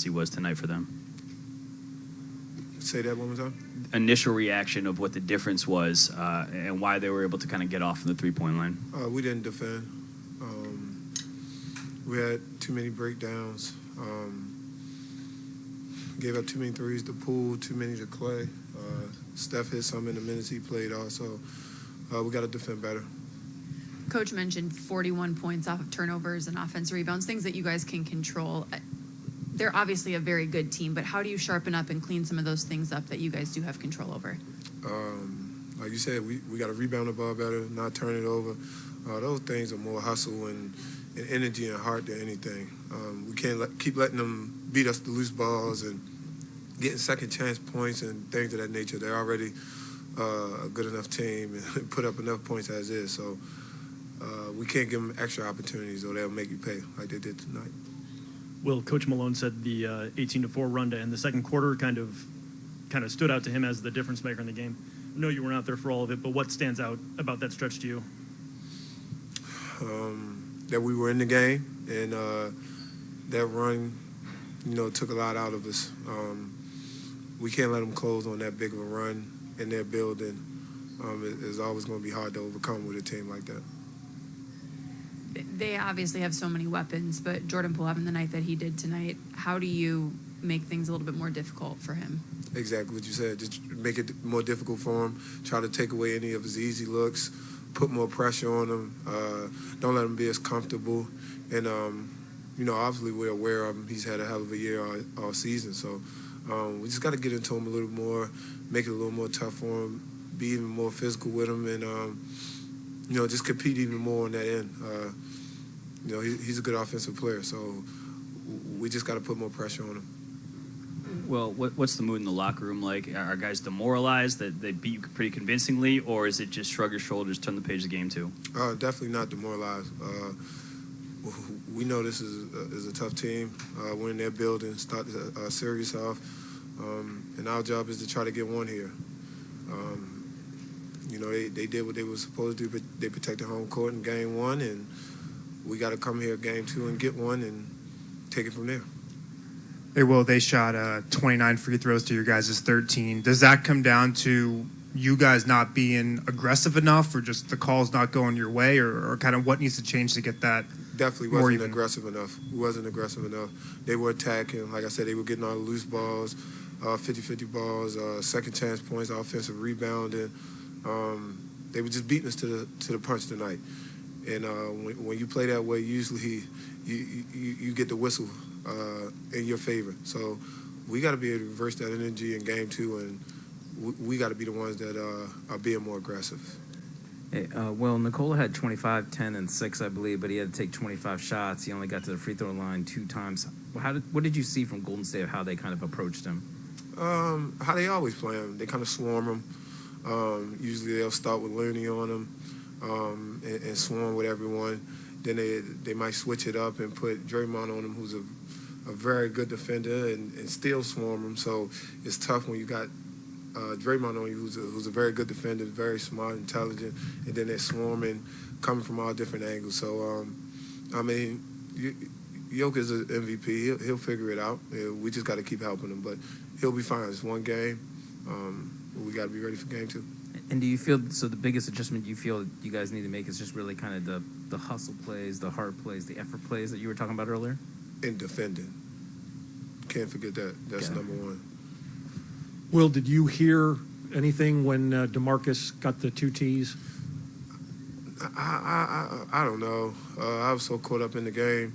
consistency was tonight for them. Say that one more time. Initial reaction of what the difference was and why they were able to kind of get off from the three-point line. We didn't defend. We had too many breakdowns. Gave up too many threes to Poole, too many to Clay. Steph hit some in the minutes he played also. We got to defend better. Coach mentioned 41 points off of turnovers and offensive rebounds, things that you guys can control. They're obviously a very good team, but how do you sharpen up and clean some of those things up that you guys do have control over? Like you said, we got to rebound the ball better, not turn it over. Those things are more hustle and energy and heart than anything. We can't keep letting them beat us to loose balls and getting second chance points and things of that nature. They're already a good enough team and put up enough points as is. So we can't give them extra opportunities or they'll make you pay like they did tonight. Will, Coach Malone said the 18-4 run to end the second quarter kind of stood out to him as the difference maker in the game. I know you weren't out there for all of it, but what stands out about that stretch to you? That we were in the game, and that run, took a lot out of us. We can't let them close on that big of a run in their building. It's always going to be hard to overcome with a team like that. They obviously have so many weapons, but Jordan Poole having the night that he did tonight, how do you make things a little bit more difficult for him? Exactly what you said. Just make it more difficult for him. Try to take away any of his easy looks. Put more pressure on him. Don't let him be as comfortable. And, obviously we're aware of him. He's had a hell of a year all season. So we just got to get into him a little more, make it a little more tough for him, be even more physical with him, and, just compete even more on that end. He's a good offensive player, so we just got to put more pressure on him. Well, what's the mood in the locker room like? Are guys demoralized that they beat you pretty convincingly, or is it just shrug your shoulders, turn the page of the game too? Definitely not demoralized. We know this is a tough team. We're in their building, start the series off, and our job is to try to get one here. They did what they were supposed to do, but they protected home court in game one, and we got to come here game two and get one and take it from there. Hey, Will, they shot 29 free throws to your guys' 13. Does that come down to you guys not being aggressive enough, or just the calls not going your way, or kind of what needs to change to get that? Definitely wasn't aggressive enough. We wasn't aggressive enough. They were attacking. Like I said, they were getting all the loose balls, 50-50 balls, second chance points, offensive rebounding. They were just beating us to the punch tonight. And when you play that way, usually you get the whistle in your favor. So we got to be able to reverse that energy in game two, and we got to be the ones that are being more aggressive. Hey, well, Nikola had 25, 10, and 6, I believe, but he had to take 25 shots. He only got to the free throw line 2 times. What did you see from Golden State of how they kind of approached him? How they always play him. They kind of swarm him. Usually they'll start with Looney on him and swarm with everyone. Then they might switch it up and put Draymond on him, who's a very good defender, and still swarm him. So it's tough when you got Draymond on you, who's a very good defender, very smart, intelligent, and then they're swarming, coming from all different angles. So, Jokic is an MVP. He'll figure it out. We just got to keep helping him, but he'll be fine. It's one game. We got to be ready for game two. And do you feel, so the biggest adjustment you feel you guys need to make is just really kind of the hustle plays, the hard plays, the effort plays that you were talking about earlier? And defending. Can't forget that. That's number one. Will, did you hear anything when DeMarcus got the 2 Ts? I don't know. I was so caught up in the game.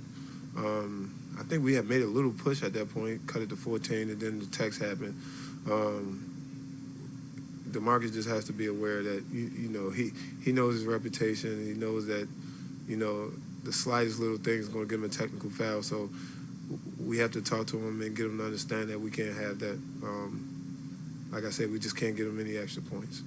I think we had made a little push at that point, cut it to 14, and then the text happened. DeMarcus just has to be aware that he knows his reputation. He knows that the slightest little thing is going to give him a technical foul. So we have to talk to him and get him to understand that we can't have that. Like I said, we just can't get him any extra points.